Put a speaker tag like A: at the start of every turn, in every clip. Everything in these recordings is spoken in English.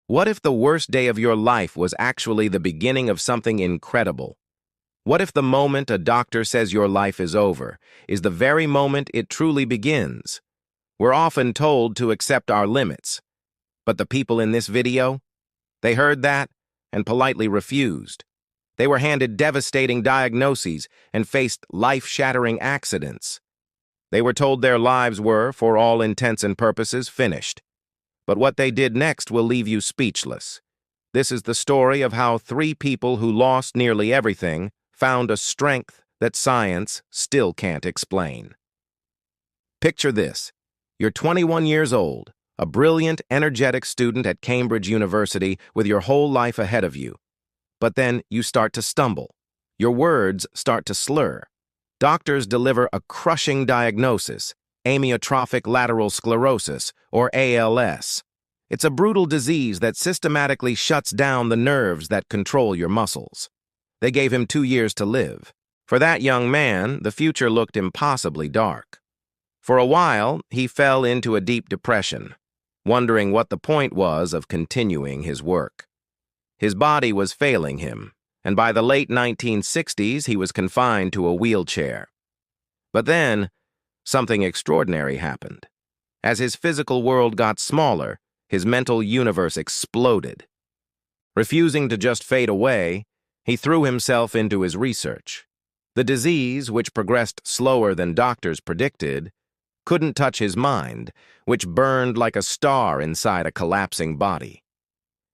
A: What if the worst day of your life was actually the beginning of something incredible? What if the moment a doctor says your life is over is the very moment it truly begins? We're often told to accept our limits, but the people in this video, they heard that and politely refused. They were handed devastating diagnoses and faced life-shattering accidents. They were told their lives were, for all intents and purposes, finished. But what they did next will leave you speechless. This is the story of how three people who lost nearly everything found a strength that science still can't explain. Picture this. You're 21 years old, a brilliant, energetic student at Cambridge University with your whole life ahead of you. But then you start to stumble. Your words start to slur. Doctors deliver a crushing diagnosis, amyotrophic lateral sclerosis, or ALS. It's a brutal disease that systematically shuts down the nerves that control your muscles. They gave him 2 years to live. For that young man, the future looked impossibly dark. For a while, he fell into a deep depression, wondering what the point was of continuing his work. His body was failing him, and by the late 1960s, he was confined to a wheelchair. But then, something extraordinary happened. As his physical world got smaller, his mental universe exploded. Refusing to just fade away, he threw himself into his research. The disease, which progressed slower than doctors predicted, couldn't touch his mind, which burned like a star inside a collapsing body.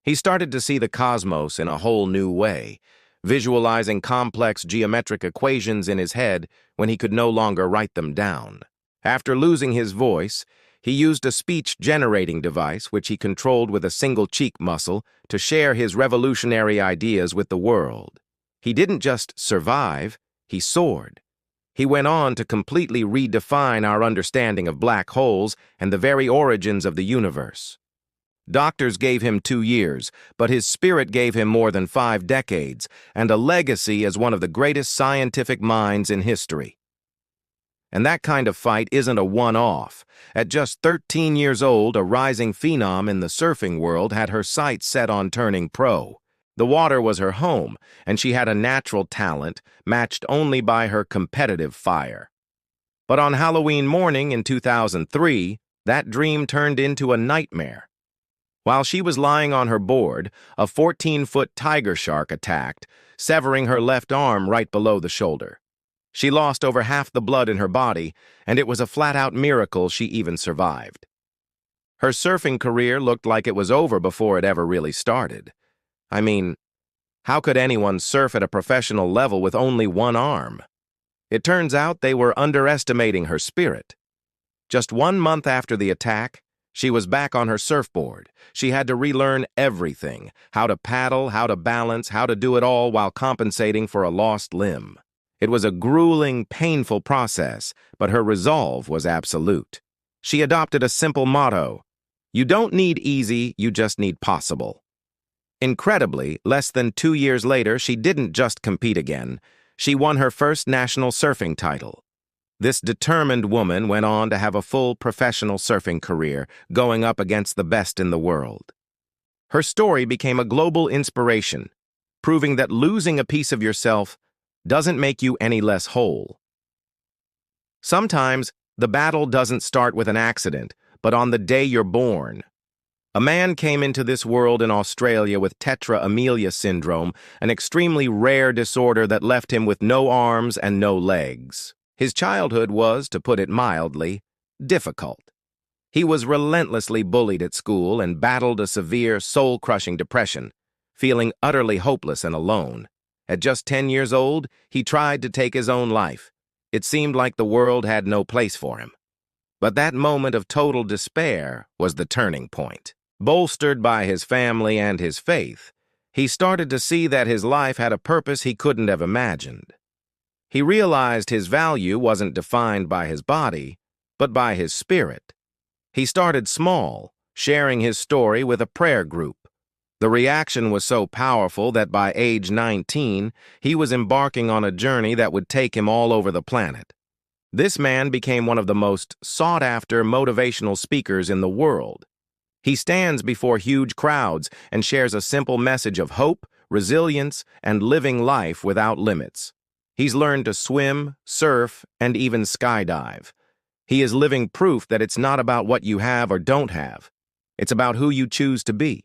A: He started to see the cosmos in a whole new way, visualizing complex geometric equations in his head when he could no longer write them down. After losing his voice, he used a speech-generating device which he controlled with a single cheek muscle to share his revolutionary ideas with the world. He didn't just survive, he soared. He went on to completely redefine our understanding of black holes and the very origins of the universe. Doctors gave him 2 years, but his spirit gave him more than 5 decades and a legacy as one of the greatest scientific minds in history. And that kind of fight isn't a one-off. At just 13 years old, a rising phenom in the surfing world had her sights set on turning pro. The water was her home, and she had a natural talent matched only by her competitive fire. But on Halloween morning in 2003, that dream turned into a nightmare. While she was lying on her board, a 14-foot tiger shark attacked, severing her left arm right below the shoulder. She lost over half the blood in her body, and it was a flat-out miracle she even survived. Her surfing career looked like it was over before it ever really started. I mean, how could anyone surf at a professional level with only one arm? It turns out they were underestimating her spirit. Just 1 month after the attack, she was back on her surfboard. She had to relearn everything: how to paddle, how to balance, how to do it all while compensating for a lost limb. It was a grueling, painful process, but her resolve was absolute. She adopted a simple motto: you don't need easy, you just need possible. Incredibly, less than 2 years later, she didn't just compete again. She won her first national surfing title. This determined woman went on to have a full professional surfing career, going up against the best in the world. Her story became a global inspiration, proving that losing a piece of yourself doesn't make you any less whole. Sometimes, the battle doesn't start with an accident, but on the day you're born. A man came into this world in Australia with tetra amelia syndrome, an extremely rare disorder that left him with no arms and no legs. His childhood was, to put it mildly, difficult. He was relentlessly bullied at school and battled a severe, soul-crushing depression, feeling utterly hopeless and alone. At just 10 years old, he tried to take his own life. It seemed like the world had no place for him. But that moment of total despair was the turning point. Bolstered by his family and his faith, he started to see that his life had a purpose he couldn't have imagined. He realized his value wasn't defined by his body, but by his spirit. He started small, sharing his story with a prayer group. The reaction was so powerful that by age 19, he was embarking on a journey that would take him all over the planet. This man became one of the most sought-after motivational speakers in the world. He stands before huge crowds and shares a simple message of hope, resilience, and living life without limits. He's learned to swim, surf, and even skydive. He is living proof that it's not about what you have or don't have. It's about who you choose to be.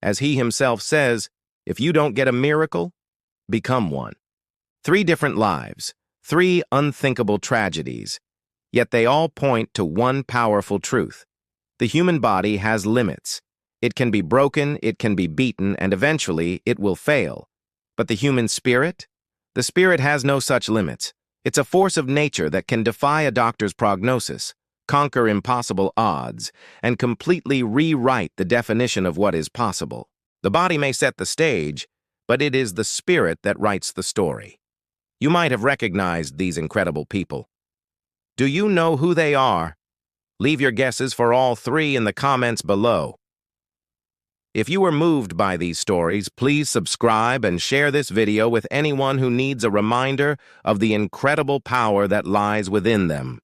A: As he himself says, if you don't get a miracle, become one. 3 different lives, 3 unthinkable tragedies, yet they all point to one powerful truth. The human body has limits. It can be broken, it can be beaten, and eventually it will fail. But the human spirit? The spirit has no such limits. It's a force of nature that can defy a doctor's prognosis, conquer impossible odds, and completely rewrite the definition of what is possible. The body may set the stage, but it is the spirit that writes the story. You might have recognized these incredible people. Do you know who they are? Leave your guesses for all 3 in the comments below. If you were moved by these stories, please subscribe and share this video with anyone who needs a reminder of the incredible power that lies within them.